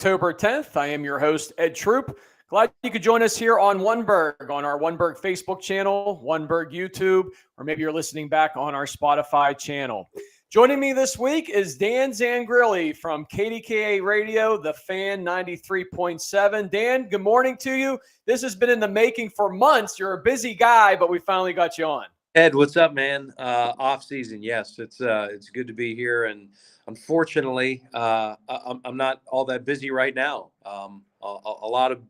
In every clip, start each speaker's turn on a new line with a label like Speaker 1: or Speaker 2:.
Speaker 1: October 10th. I am your host, Ed Troop. Glad you could join us here on Oneberg, on our Oneberg Facebook channel, Oneberg YouTube, or maybe you're listening back on our Spotify channel. Joining me this week is Dan Zangrilli from KDKA Radio, The Fan 93.7. Dan, good morning to you. This has been in the making for months. You're a busy guy, but we finally got you on.
Speaker 2: Ed, what's up, man? Off season, yes, it's good to be here, and unfortunately, I'm not all that busy right now. A lot of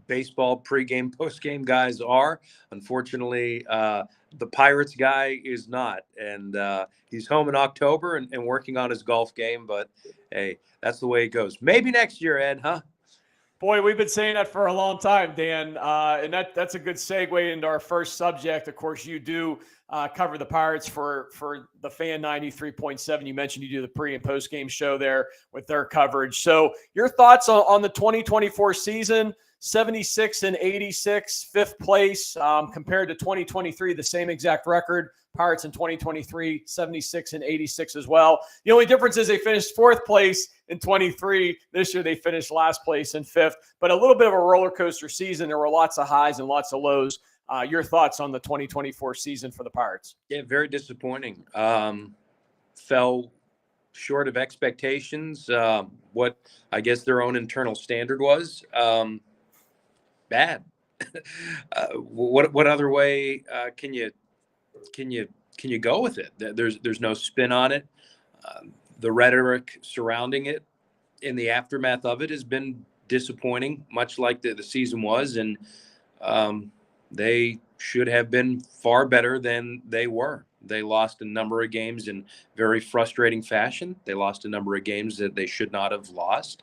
Speaker 2: baseball pregame, postgame guys are. Unfortunately, the Pirates guy is not, and he's home in October and working on his golf game. But hey, that's the way it goes. Maybe next year, Ed, huh?
Speaker 1: Boy, we've been saying that for a long time, Dan, and that's a good segue into our first subject. Of course, you do cover the Pirates for the Fan 93.7. You mentioned you do the pre- and post-game show there with their coverage. So your thoughts on the 2024 season, 76 and 86, fifth place, compared to 2023, the same exact record. Pirates in 2023, 76 and 86 as well. The only difference is they finished fourth place in 23. This year they finished last place in fifth, but a little bit of a roller coaster season. There were lots of highs and lots of lows. Your thoughts on the 2024 season for the Pirates?
Speaker 2: Yeah, very disappointing. Fell short of expectations. What I guess their own internal standard was. Bad. What other way can you go with it? There's no spin on it. The rhetoric surrounding it in the aftermath of it has been disappointing, much like the season was, and they should have been far better than they were. They lost a number of games in very frustrating fashion. They lost a number of games that they should not have lost.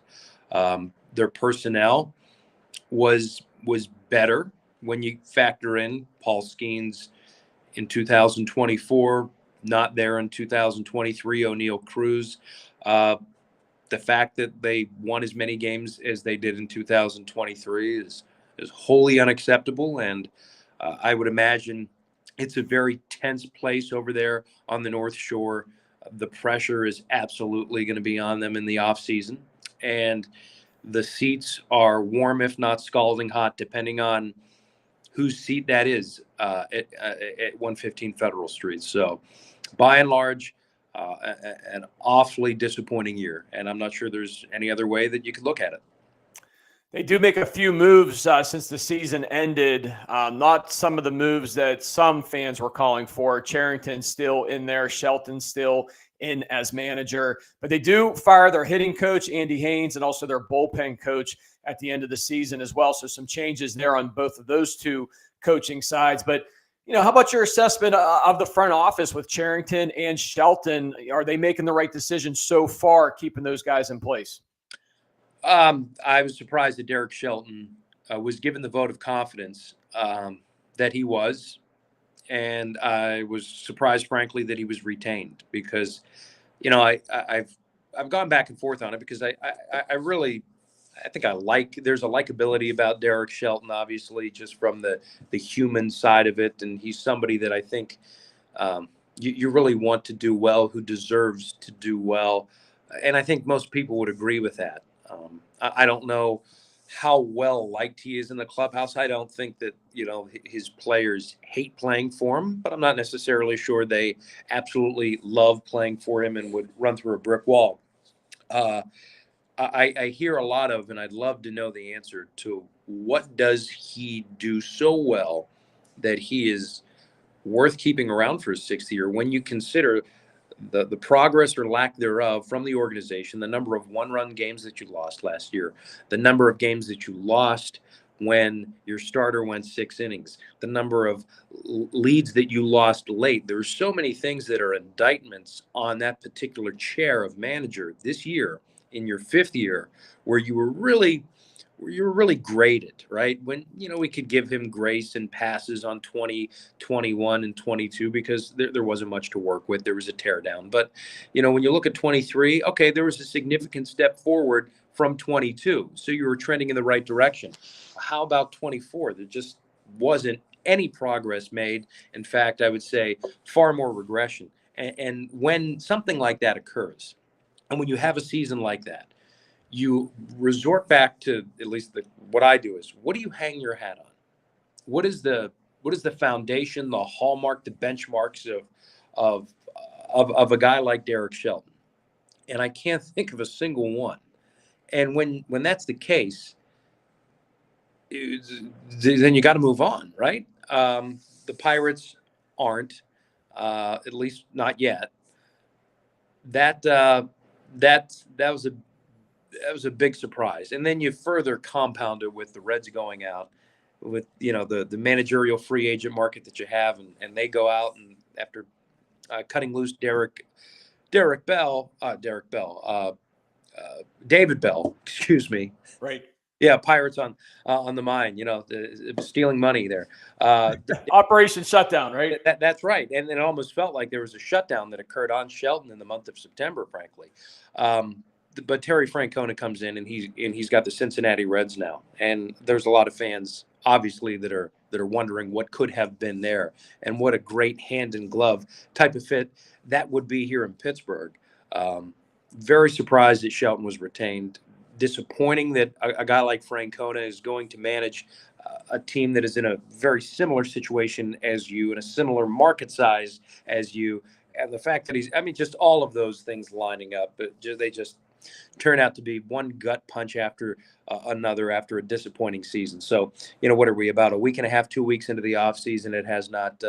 Speaker 2: Their personnel was better when you factor in Paul Skeens in 2024, not there in 2023, O'Neal Cruz. The fact that they won as many games as they did in 2023 is wholly unacceptable, and I would imagine it's a very tense place over there on the North Shore. The pressure is absolutely going to be on them in the offseason, and the seats are warm, if not scalding hot, depending on whose seat that is at 115 Federal Street. So, by and large, an awfully disappointing year, and I'm not sure there's any other way that you could look at it.
Speaker 1: They do make a few moves since the season ended. Not some of the moves that some fans were calling for. Cherington still in there, Shelton still in as manager, but they do fire their hitting coach, Andy Haynes, and also their bullpen coach at the end of the season as well. So some changes there on both of those two coaching sides. But, how about your assessment of the front office with Cherington and Shelton? Are they making the right decision so far, keeping those guys in place?
Speaker 2: I was surprised that Derek Shelton was given the vote of confidence that he was. And I was surprised, frankly, that he was retained because, I've gone back and forth on it because I think there's a likability about Derek Shelton, obviously, just from the human side of it. And he's somebody that I think you really want to do well, who deserves to do well. And I think most people would agree with that. I don't know how well liked he is in the clubhouse. I don't think that, his players hate playing for him, but I'm not necessarily sure they absolutely love playing for him and would run through a brick wall. I hear a lot of, and I'd love to know the answer to, what does he do so well that he is worth keeping around for his sixth year when you consider the progress or lack thereof from the organization, the number of one-run games that you lost last year, the number of games that you lost when your starter went 6 innings, the number of leads that you lost late. There's so many things that are indictments on that particular chair of manager this year in your fifth year where you were really graded, right? When, we could give him grace and passes on 20, 21, and 22 because there wasn't much to work with. There was a teardown. But, when you look at 23, okay, there was a significant step forward from 22. So you were trending in the right direction. How about 24? There just wasn't any progress made. In fact, I would say far more regression. And when something like that occurs, and when you have a season like that, you resort back to, at least what I do is, what do you hang your hat on? What is the foundation, the hallmark, the benchmarks of of a guy like Derek Shelton? And I can't think of a single one. And when that's the case, then you got to move on, right? The Pirates aren't, at least not yet. That was a big surprise. And then you further compound it with the Reds going out, with the managerial free agent market that you have, and they go out, and after cutting loose David Bell, excuse me.
Speaker 1: Right.
Speaker 2: Yeah, Pirates on the mind, stealing money there.
Speaker 1: Operation Shutdown, right?
Speaker 2: That's right. And it almost felt like there was a shutdown that occurred on Shelton in the month of September, frankly. But Terry Francona comes in, and he's got the Cincinnati Reds now. And there's a lot of fans, obviously, that are wondering what could have been there, and what a great hand in glove type of fit that would be here in Pittsburgh. Very surprised that Shelton was retained. Disappointing that a guy like Francona is going to manage a team that is in a very similar situation as you, in a similar market size as you, and the fact that just all of those things lining up, but they just turn out to be one gut punch after another, after a disappointing season. So, what are we, about a week and a half, 2 weeks into the offseason? It has not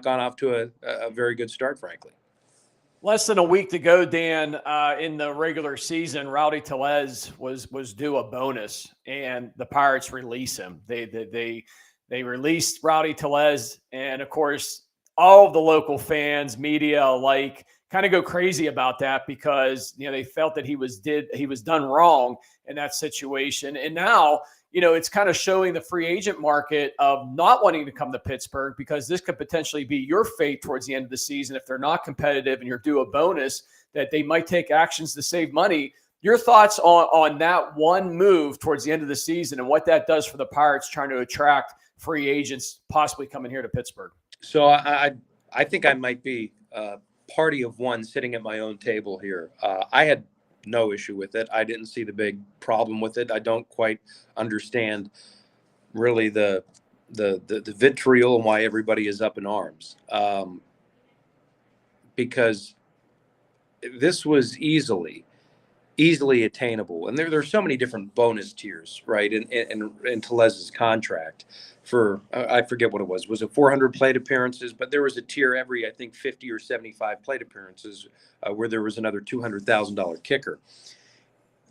Speaker 2: gone off to a very good start, frankly.
Speaker 1: Less than a week to go, Dan, in the regular season. Rowdy Tellez was due a bonus, and the Pirates release him. They released Rowdy Tellez, and of course, all of the local fans, media alike, kind of go crazy about that, because they felt that he was done wrong in that situation. And now, it's kind of showing the free agent market of not wanting to come to Pittsburgh, because this could potentially be your fate towards the end of the season. If they're not competitive and you're due a bonus, that they might take actions to save money. Your thoughts on that one move towards the end of the season, and what that does for the Pirates trying to attract free agents possibly coming here to Pittsburgh?
Speaker 2: So I think I might be party of one sitting at my own table here. I had no issue with it. I didn't see the big problem with it. I don't quite understand really the vitriol and why everybody is up in arms, because this was easily attainable. And there's so many different bonus tiers, right? In Tellez's contract for, I forget what it was it 400 plate appearances, but there was a tier every, I think, 50 or 75 plate appearances, where there was another $200,000 kicker.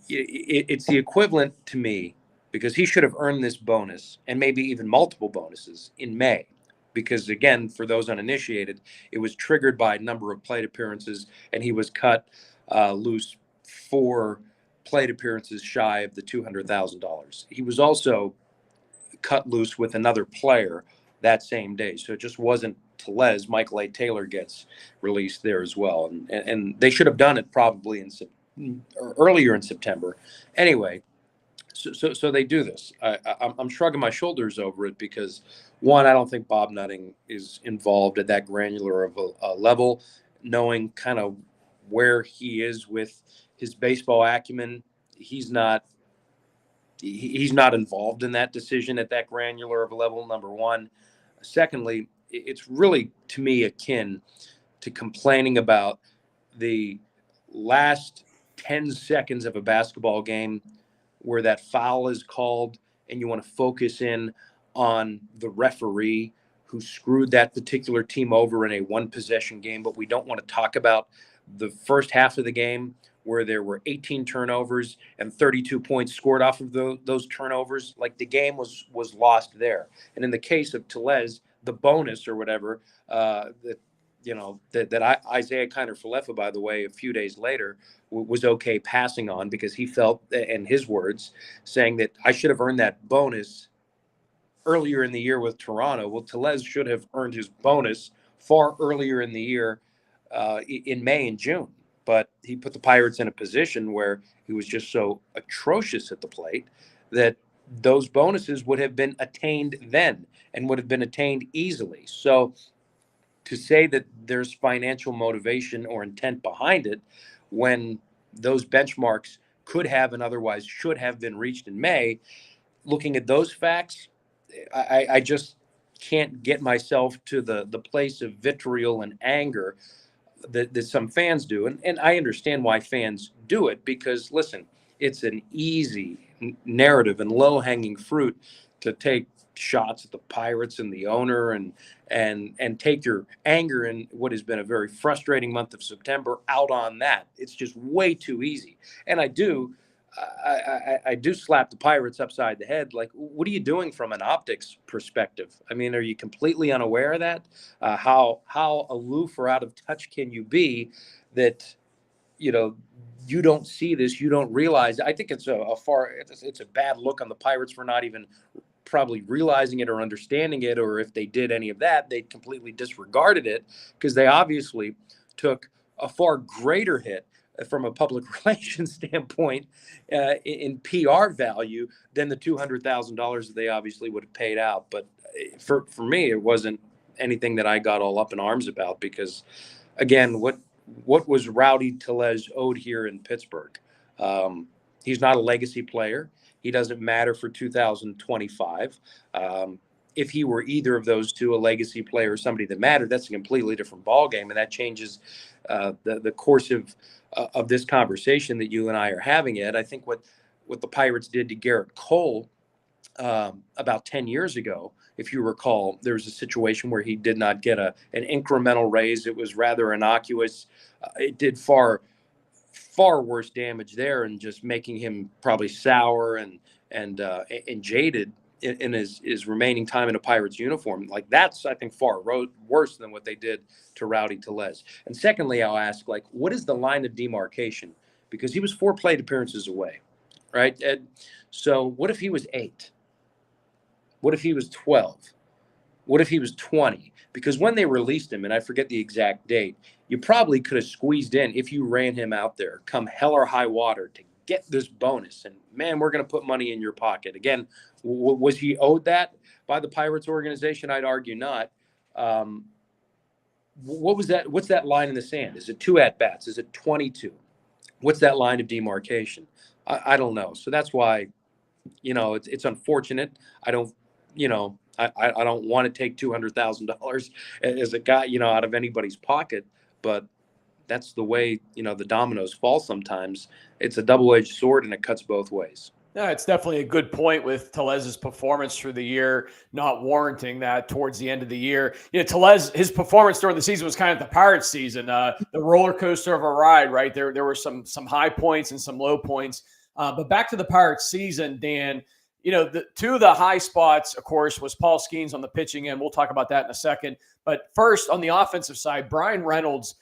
Speaker 2: It's the equivalent to me, because he should have earned this bonus, and maybe even multiple bonuses, in May. Because again, for those uninitiated, it was triggered by number of plate appearances, and he was cut loose 4 plate appearances shy of the $200,000. He was also cut loose with another player that same day. So it just wasn't Tellez. Michael A. Taylor gets released there as well. And they should have done it probably earlier in September. Anyway, so they do this. I'm shrugging my shoulders over it, because, one, I don't think Bob Nutting is involved at that granular of a level, knowing kind of where he is with his baseball acumen. He's not involved in that decision at that granular of a level, number one. Secondly, it's really, to me, akin to complaining about the last 10 seconds of a basketball game where that foul is called, and you want to focus in on the referee who screwed that particular team over in a one-possession game, but we don't want to talk about the first half of the game where there were 18 turnovers and 32 points scored off of those turnovers. Like, the game was lost there. And in the case of Tellez, the bonus or whatever, that Isaiah Kiner-Falefa, by the way, a few days later, was okay passing on, because he felt, in his words, saying that I should have earned that bonus earlier in the year with Toronto. Well, Tellez should have earned his bonus far earlier in the year, in May and June. But he put the Pirates in a position where he was just so atrocious at the plate that those bonuses would have been attained then, and would have been attained easily. So to say that there's financial motivation or intent behind it, when those benchmarks could have and otherwise should have been reached in May. Looking at those facts, I just can't get myself to the place of vitriol and anger that some fans do. And I understand why fans do it, because listen, it's an easy narrative and low hanging fruit to take shots at the Pirates and the owner and take your anger in what has been a very frustrating month of September out on that. It's just way too easy. And I do slap the Pirates upside the head. Like, what are you doing from an optics perspective? I mean, are you completely unaware of that? How aloof or out of touch can you be that, you know, you don't see this, you don't realize? I think it's it's a bad look on the Pirates for not even probably realizing it or understanding it, or if they did any of that, they completely disregarded it, because they obviously took a far greater hit from a public relations standpoint in PR value than the $200,000 that they obviously would have paid out. But for me, it wasn't anything that I got all up in arms about, because again, what was Rowdy Tellez owed here in Pittsburgh? He's not a legacy player. He doesn't matter for 2025. If he were either of those two, a legacy player or somebody that mattered, that's a completely different ballgame, and that changes the course of this conversation that you and I are having. Ed, I think what the Pirates did to Garrett Cole about 10 years ago, if you recall, there was a situation where he did not get an incremental raise. It was rather innocuous. It did far worse damage there, and just making him probably sour and jaded in his remaining time in a Pirates uniform. Like, that's, I think, far worse than what they did to Rowdy Tellez. And secondly, I'll ask, like, what is the line of demarcation? Because he was 4 plate appearances away, right, Ed? So what if he was 8? What if he was 12? What if he was 20? Because when they released him, and I forget the exact date, you probably could have squeezed in, if you ran him out there, come hell or high water, to get this bonus. And man, we're going to put money in your pocket. Again, was he owed that by the Pirates organization? I'd argue not. What was that? What's that line in the sand? Is it 2 at-bats? Is it 22? What's that line of demarcation? I don't know. So that's why, it's unfortunate. I don't, I don't want to take $200,000 as a guy, out of anybody's pocket, but that's the way, the dominoes fall sometimes. It's a double-edged sword, and it cuts both ways.
Speaker 1: No, it's definitely a good point with Tellez's performance through the year, not warranting that towards the end of the year. Tellez, his performance during the season was kind of the Pirates season, the roller coaster of a ride, right? There were some high points and some low points. But back to the Pirates season, Dan, the 2 of the high spots, of course, was Paul Skeens on the pitching end. We'll talk about that in a second. But first, on the offensive side, Brian Reynolds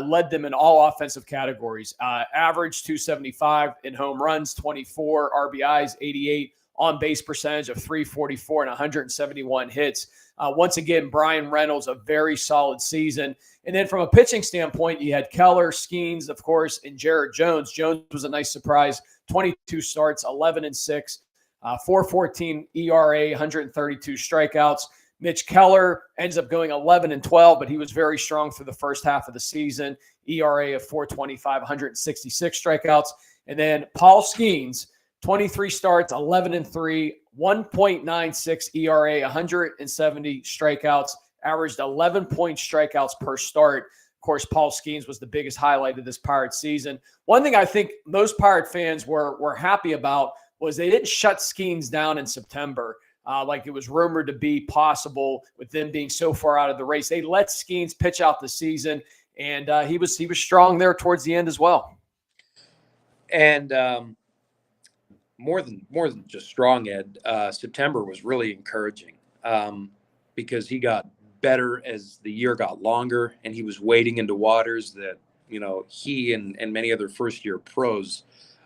Speaker 1: led them in all offensive categories. Average 275 in home runs, 24 RBIs, 88 on base percentage of 344 and 171 hits. Once again, Brian Reynolds, a very solid season. And then from a pitching standpoint, you had Keller, Skeens, of course, and Jared Jones. Jones was a nice surprise. 22 starts, 11-6, 4.14 ERA, 132 strikeouts. Mitch Keller ends up going 11-12, but he was very strong for the first half of the season. ERA of 4.25, 166 strikeouts. And then Paul Skeens, 23 starts, 11-3, 1.96 ERA, 170 strikeouts, averaged 11 point strikeouts per start. Of course, Paul Skeens was the biggest highlight of this Pirate season. One thing I think most Pirate fans were happy about was they didn't shut Skeens down in September. Like it was rumored to be possible with them being so far out of the race. They let Skeens pitch out the season, and he was strong there towards the end as well.
Speaker 2: And more than just strong, Ed, September was really encouraging because he got better as the year got longer, and he was wading into waters that he and many other first-year pros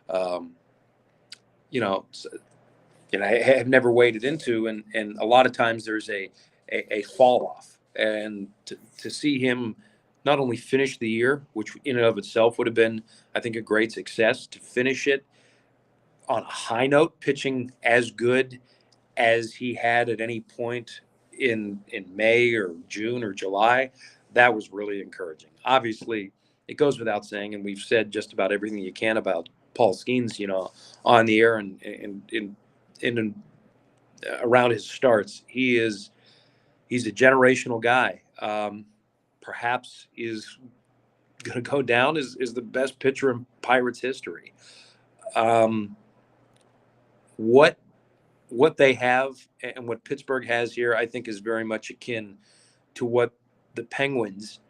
Speaker 2: have never waded into, and a lot of times there's a fall off, and to see him not only finish the year, which in and of itself would have been, I think, a great success, to finish it on a high note, pitching as good as he had at any point in May or June or July, that was really encouraging. Obviously, it goes without saying, and we've said just about everything you can about Paul Skeens, on the air and around his starts. He's a generational guy. Perhaps is going to go down as the best pitcher in Pirates history. What they have and what Pittsburgh has here, I think, is very much akin to what the Penguins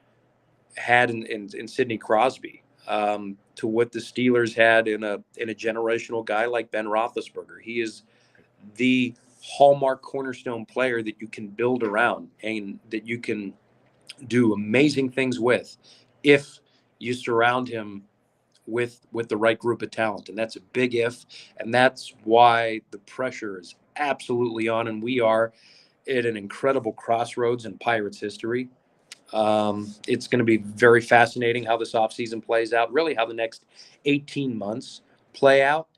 Speaker 2: had in Sidney Crosby, to what the Steelers had in a generational guy like Ben Roethlisberger. He is the hallmark cornerstone player that you can build around and that you can do amazing things with if you surround him with the right group of talent. And that's a big if, and that's why the pressure is absolutely on, and we are at an incredible crossroads in Pirates history. It's going to be very fascinating how this offseason plays out, really how the next 18 months play out,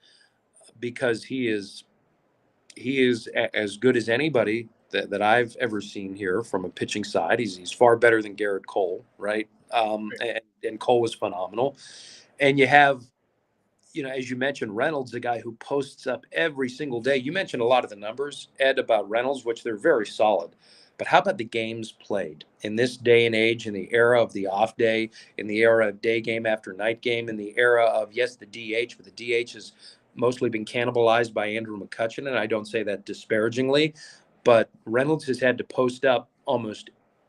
Speaker 2: because he is as good as anybody that I've ever seen here from a pitching side. He's far better than Garrett Cole, right? And Cole was phenomenal. And you have, as you mentioned, Reynolds, the guy who posts up every single day. You mentioned a lot of the numbers, Ed, about Reynolds, which they're very solid. But how about the games played in this day and age, in the era of the off day, in the era of day game after night game, in the era of, yes, the DH, but the DH has mostly been cannibalized by Andrew McCutchen, and I don't say that disparagingly, but Reynolds has had to post up almost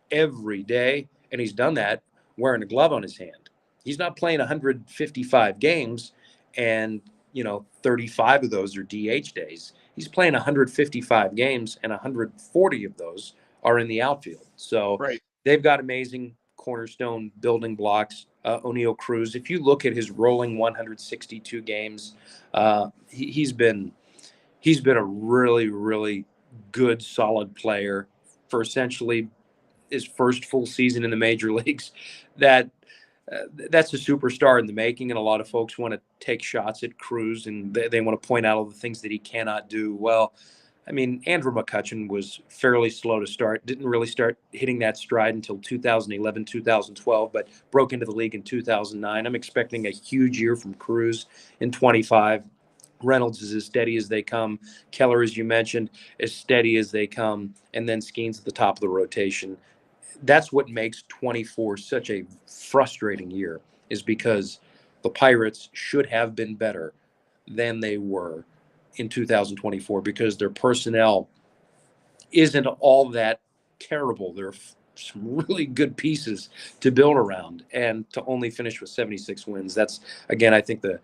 Speaker 2: every day, and he's done that wearing a glove on his hand. He's not playing 155 games, and 35 of those are DH days. He's playing 155 games, and 140 of those are in the outfield. So They've got amazing cornerstone building blocks. O'Neal Cruz, if you look at his rolling 162 games, he's been a really, really good, solid player for essentially his first full season in the major leagues. That's a superstar in the making, and a lot of folks want to take shots at Cruz, and they want to point out all the things that he cannot do. Well, I mean, Andrew McCutchen was fairly slow to start, didn't really start hitting that stride until 2011, 2012, but broke into the league in 2009. I'm expecting a huge year from Cruz in 25. Reynolds is as steady as they come. Keller, as you mentioned, as steady as they come. And then Skeens at the top of the rotation. That's what makes 24 such a frustrating year, is because the Pirates should have been better than they were in 2024, because their personnel isn't all that terrible. There are some really good pieces to build around, and to only finish with 76 wins. That's, again, I think the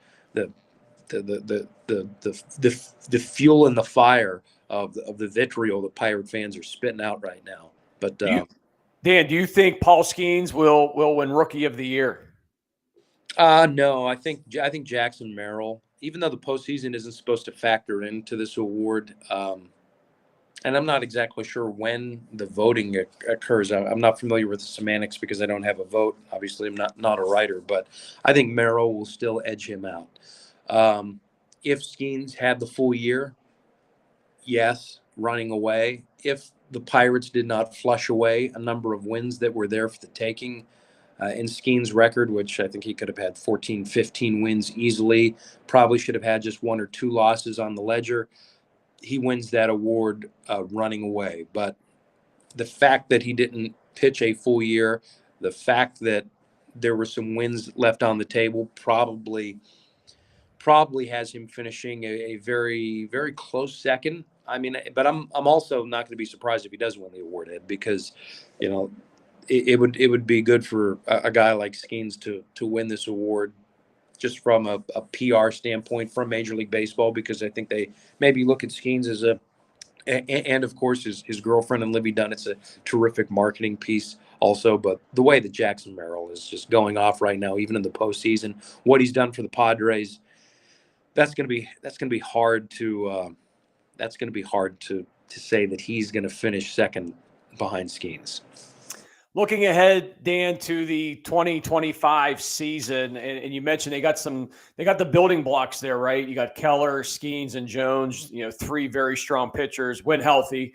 Speaker 2: fuel in the fire of the vitriol that Pirate fans are spitting out right now. But
Speaker 1: Dan, do you think Paul Skeens will win Rookie of the Year?
Speaker 2: No, I think Jackson Merrill, even though the postseason isn't supposed to factor into this award, and I'm not exactly sure when the voting occurs. I'm not familiar with the semantics because I don't have a vote. Obviously, I'm not a writer, but I think Merrill will still edge him out. If Skeens had the full year, yes, running away. If the Pirates did not flush away a number of wins that were there for the taking, in Skeens' record, which I think he could have had 14, 15 wins easily, probably should have had just 1 or 2 losses on the ledger, he wins that award running away. But the fact that he didn't pitch a full year, the fact that there were some wins left on the table, probably has him finishing a very, very close second. I mean, but I'm also not going to be surprised if he does win the award, Ed, because, it would be good for a guy like Skeens to win this award, just from a PR standpoint from Major League Baseball, because I think they maybe look at Skeens as and of course his girlfriend and Libby Dunn. It's a terrific marketing piece also, but the way that Jackson Merrill is just going off right now, even in the postseason, what he's done for the Padres, that's going to be hard to say that he's going to finish second behind Skeens.
Speaker 1: Looking ahead, Dan, to the 2025 season, and you mentioned they got the building blocks there, right? You got Keller, Skeens, and Jones, 3 very strong pitchers when healthy.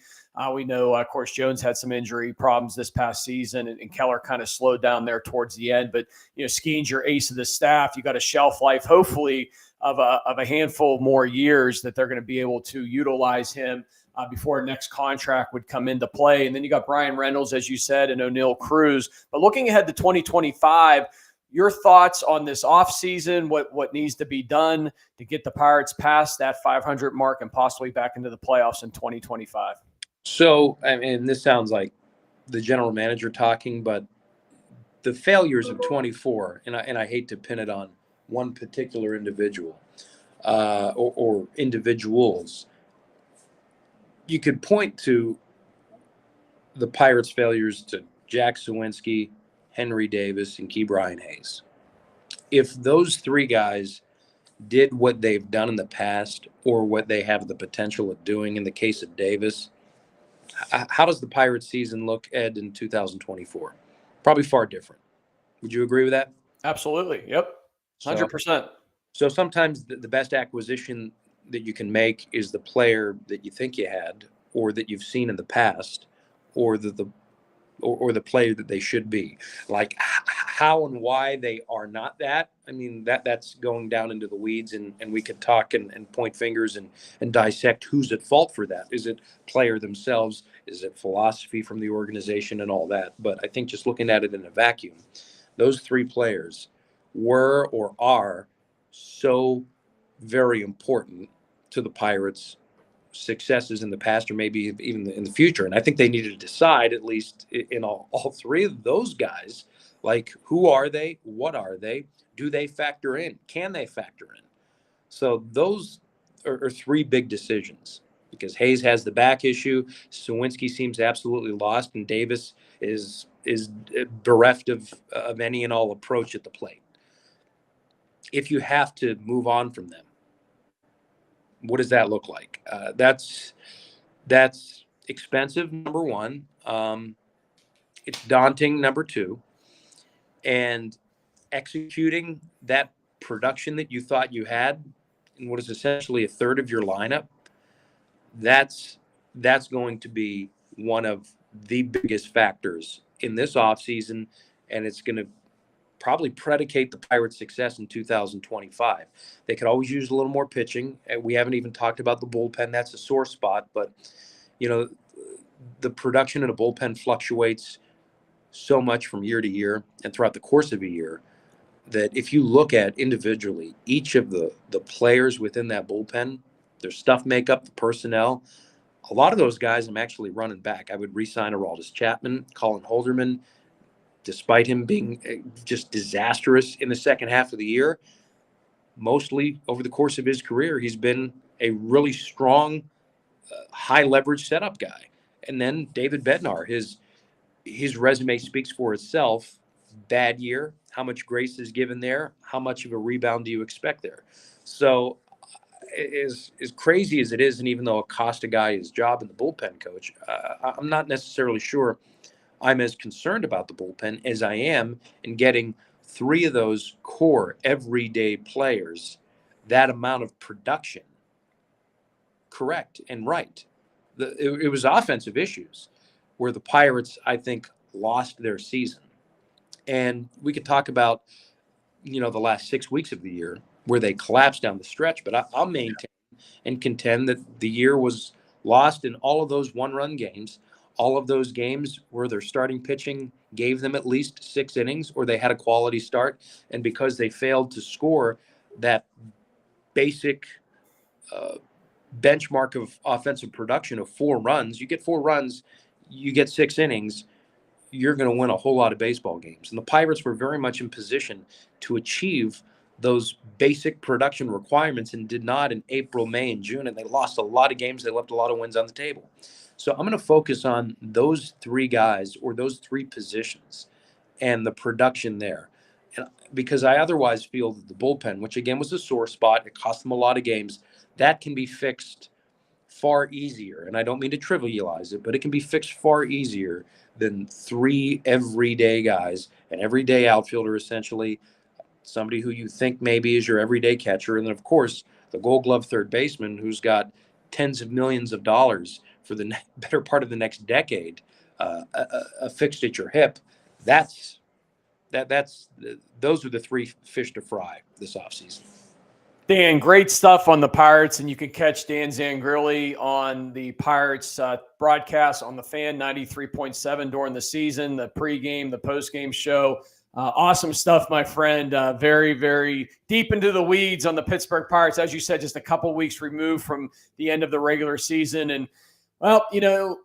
Speaker 1: We know, of course, Jones had some injury problems this past season, and Keller kind of slowed down there towards the end. But, Skeens, your ace of the staff. You got a shelf life, hopefully, of a handful more years that they're going to be able to utilize him before next contract would come into play. And then you got Brian Reynolds, as you said, and O'Neal Cruz. But looking ahead to 2025, your thoughts on this offseason, what needs to be done to get the Pirates past that 500 mark and possibly back into the playoffs in 2025?
Speaker 2: So, I mean, this sounds like the general manager talking, but the failures of 24, and I hate to pin it on one particular individual or individuals, you could point to the Pirates' failures to Jack Sawinski, Henry Davis, and Ke'Bryan Hayes. If those three guys did what they've done in the past or what they have the potential of doing in the case of Davis, how does the Pirates season look, Ed, in 2024? Probably far different. Would you agree with that?
Speaker 1: Absolutely. Yep. 100%.
Speaker 2: So sometimes the best acquisition that you can make is the player that you think you had or that you've seen in the past or the player that they should be. Like how and why they are not that. I mean, that's going down into the weeds, and we could talk and point fingers and dissect who's at fault for that. Is it player themselves? Is it philosophy from the organization and all that? But I think just looking at it in a vacuum, those three players were or are so very important to the Pirates' successes in the past or maybe even in the future. And I think they needed to decide, at least in all three of those guys, like, who are they? What are they? Do they factor in? Can they factor in? So those are three big decisions, because Hayes has the back issue. Sawinski seems absolutely lost, and Davis is bereft of any and all approach at the plate. If you have to move on from them, what does that look like? That's expensive, number one. It's daunting, number two. And executing that production that you thought you had in what is essentially a third of your lineup, that's going to be one of the biggest factors in this offseason, and it's going to probably predicate the Pirates' success in 2025. They could always use a little more pitching. We haven't even talked about the bullpen. That's a sore spot, but the production in a bullpen fluctuates so much from year to year and throughout the course of a year that if you look at individually each of the players within that bullpen, their stuff makeup, the personnel, a lot of those guys I'm actually running back. I would re-sign Aroldis Chapman, Colin Holderman, despite him being just disastrous in the second half of the year. Mostly over the course of his career, he's been a really strong, high leverage setup guy. And then David Bednar, his resume speaks for itself. Bad year. How much grace is given there? How much of a rebound do you expect there? So as crazy as it is, and even though it cost a guy his job in the bullpen coach, I'm not necessarily sure I'm as concerned about the bullpen as I am in getting three of those core everyday players that amount of production correct and right. It was offensive issues where the Pirates, I think, lost their season. And we could talk about, the last 6 weeks of the year where they collapsed down the stretch, but I'll maintain and contend that the year was lost in all of those one-run games, all of those games where their starting pitching gave them at least 6 innings or they had a quality start. And because they failed to score that basic benchmark of offensive production of 4 runs, you get 4 runs, you get 6 innings, you're going to win a whole lot of baseball games. And the Pirates were very much in position to achieve those basic production requirements and did not in April, May, and June. And they lost a lot of games. They left a lot of wins on the table. So I'm going to focus on those 3 guys or those 3 positions and the production there. And because I otherwise feel that the bullpen, which again was a sore spot, it cost them a lot of games, that can be fixed far easier. And I don't mean to trivialize it, but it can be fixed far easier than 3 everyday guys, an everyday outfielder, essentially, somebody who you think maybe is your everyday catcher. And then, of course, the Gold Glove third baseman who's got tens of millions of dollars for the better part of the next decade affixed at your hip. Those are the 3 fish to fry this offseason.
Speaker 1: Dan, great stuff on the Pirates, and you can catch Dan Zangrilli on the Pirates broadcast on the Fan 93.7 during the season, the pregame, the postgame show. Awesome stuff, my friend. Very, very deep into the weeds on the Pittsburgh Pirates. As you said, just a couple weeks removed from the end of the regular season. And, well,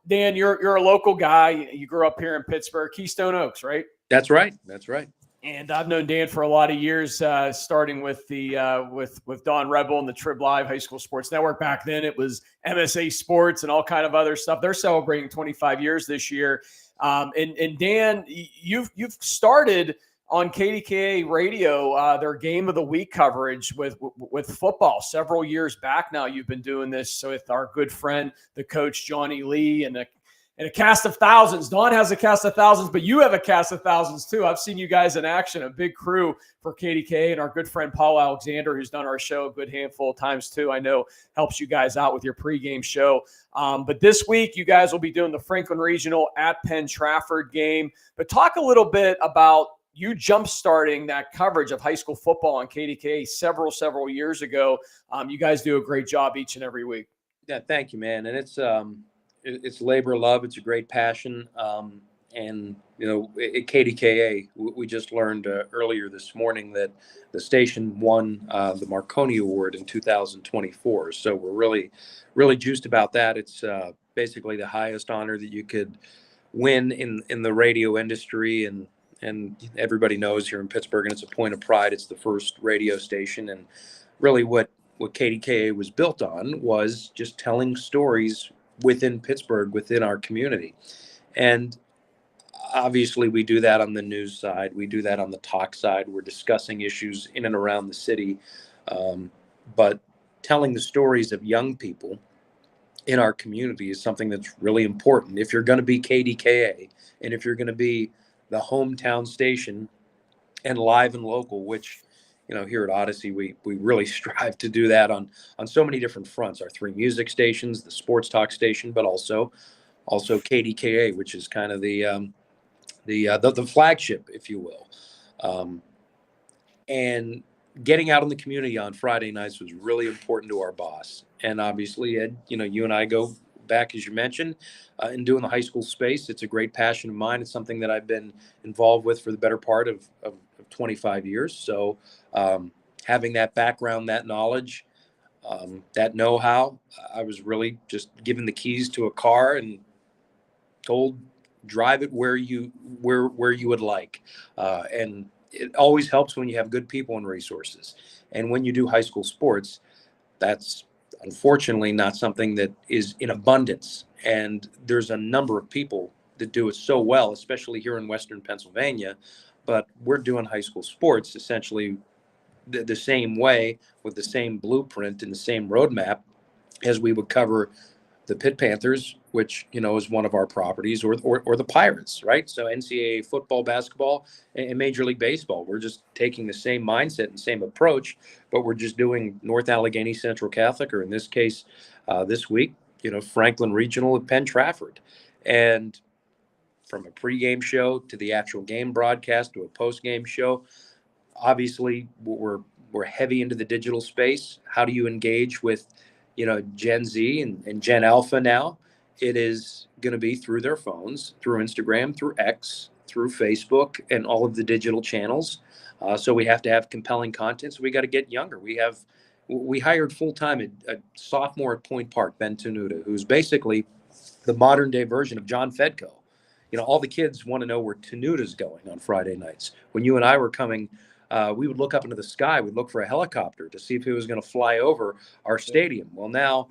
Speaker 1: Dan, you're a local guy. You grew up here in Pittsburgh, Keystone Oaks, right?
Speaker 2: That's right. That's right.
Speaker 1: And I've known Dan for a lot of years, starting with the with Don Rebel and the Trib Live High School Sports Network. Back then, it was MSA Sports and all kind of other stuff. They're celebrating 25 years this year. And Dan, you've started on KDKA radio their Game of the Week coverage with football several years back now. You've been doing this with our good friend, the coach Johnny Lee, and a cast of thousands. Don has a cast of thousands, but you have a cast of thousands too. I've seen you guys in action, a big crew for KDKA, and our good friend Paul Alexander, who's done our show a good handful of times too. I know helps you guys out with your pregame show. But this week, you guys will be doing the Franklin Regional at Penn Trafford game. But talk a little bit about you jump-starting that coverage of high school football on KDKA several years ago. You guys do a great job each and every week.
Speaker 2: Yeah, thank you, man. And it's labor of love. It's a great passion. And, at KDKA, we just learned earlier this morning that the station won the Marconi Award in 2024. So we're really, really juiced about that. It's basically the highest honor that you could win in the radio industry. And everybody knows here in Pittsburgh, and it's a point of pride. It's the first radio station. And really what KDKA was built on was just telling stories within Pittsburgh, within our community. And obviously we do that on the news side. We do that on the talk side. We're discussing issues in and around the city. But telling the stories of young people in our community is something that's really important. If you're going to be KDKA, and if you're going to be the hometown station and live and local, which here at Odyssey, we really strive to do that on so many different fronts. Our 3 music stations, the sports talk station, but also KDKA, which is kind of the flagship, if you will. And getting out in the community on Friday nights was really important to our boss. And obviously, Ed, you and I go back, as you mentioned, in doing the high school space. It's a great passion of mine. It's something that I've been involved with for the better part of 25 years. So having that background, that knowledge, that know-how, I was really just given the keys to a car and told, drive it where you would like. And it always helps when you have good people and resources. And when you do high school sports, that's unfortunately not something that is in abundance. And there's a number of people that do it so well, especially here in Western Pennsylvania. But we're doing high school sports essentially the same way, with the same blueprint and the same roadmap as we would cover the Pitt Panthers, which is one of our properties, or the Pirates, right? So NCAA football, basketball, and Major League Baseball. We're just taking the same mindset and same approach, but we're just doing North Allegheny Central Catholic, or in this case, this week, Franklin Regional at Penn Trafford. And from a pregame show to the actual game broadcast to a postgame show, obviously we're heavy into the digital space. How do you engage with Gen Z and Gen Alpha now? It is going to be through their phones, through Instagram, through X, through Facebook, and all of the digital channels. So we have to have compelling content. So we got to get younger. We hired full-time a sophomore at Point Park, Ben Tenuta, who's basically the modern day version of John Fedko. All the kids want to know where Tenuta's going on Friday nights. When you and I were coming, we would look up into the sky. We'd look for a helicopter to see if it was going to fly over our stadium. Well, now,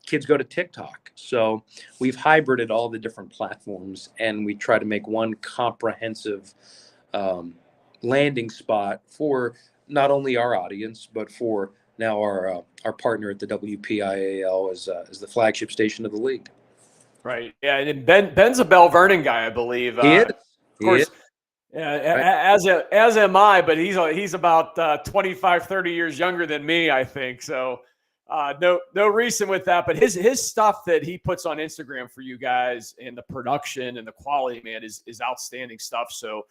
Speaker 2: kids go to TikTok. So we've hybrided all the different platforms, and we try to make one comprehensive landing spot for not only our audience, but for now our partner at the WPIAL as the flagship station of the league.
Speaker 1: Right. Yeah. And Ben's a Bell Vernon guy, I believe.
Speaker 2: He is.
Speaker 1: Of course. Yeah, as am I, but he's about 25, 30 years younger than me, I think. So no reason with that, but his stuff that he puts on Instagram for you guys, and the production and the quality, man, is outstanding stuff. So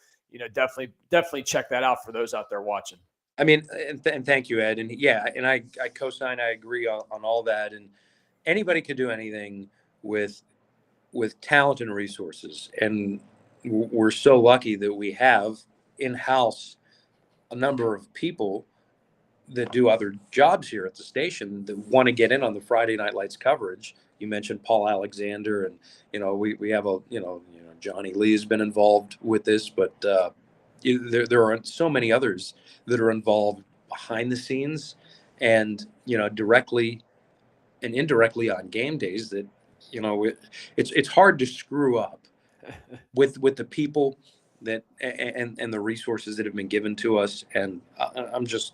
Speaker 1: definitely check that out for those out there watching.
Speaker 2: I mean, and thank you, Ed. And yeah, and I co-sign. I agree on all that. And anybody can do anything with talent and resources. And we're so lucky that we have in-house a number of people that do other jobs here at the station that want to get in on the Friday Night Lights coverage. You mentioned Paul Alexander, and we have Johnny Lee has been involved with this, but there are so many others that are involved behind the scenes, and directly and indirectly on game days that it's hard to screw up with the people that and the resources that have been given to us, and I'm just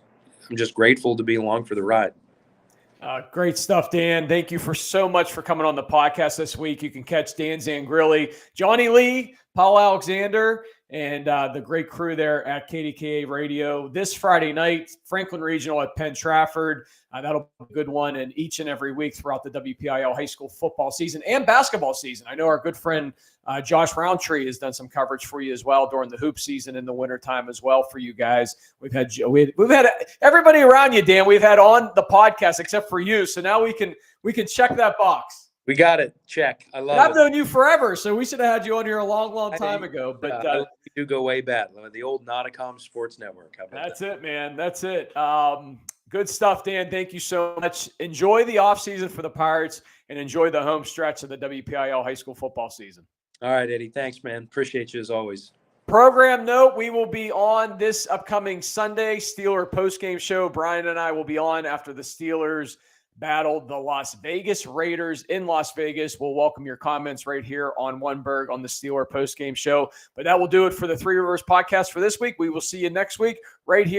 Speaker 2: grateful to be along for the ride.
Speaker 1: Great stuff, Dan. Thank you so much for coming on the podcast this week. You can catch Dan Zangrilli, Johnny Lee, Paul Alexander, and the great crew there at KDKA Radio this Friday night, Franklin Regional at Penn Trafford. That'll be a good one, and each and every week throughout the WPIL high school football season and basketball season. I know our good friend Josh Roundtree has done some coverage for you as well during the hoop season in the wintertime as well for you guys. We've had everybody around you, Dan. We've had on the podcast except for you, so now we can check that box.
Speaker 2: We got it. Check. I love it.
Speaker 1: I've known you forever, so we should have had you on here a long time ago. But
Speaker 2: we do go way back. The old Nauticom Sports Network.
Speaker 1: That's it, man. That's it. Good stuff, Dan. Thank you so much. Enjoy the offseason for the Pirates and enjoy the home stretch of the WPIL high school football season.
Speaker 2: All right, Eddie. Thanks, man. Appreciate you as always.
Speaker 1: Program note, we will be on this upcoming Sunday, Steeler postgame show. Brian and I will be on after the Steelers battled the Las Vegas Raiders in Las Vegas. We'll welcome your comments right here on Oneberg on the Steeler postgame show. But that will do it for the Three Rivers podcast for this week. We will see you next week right here.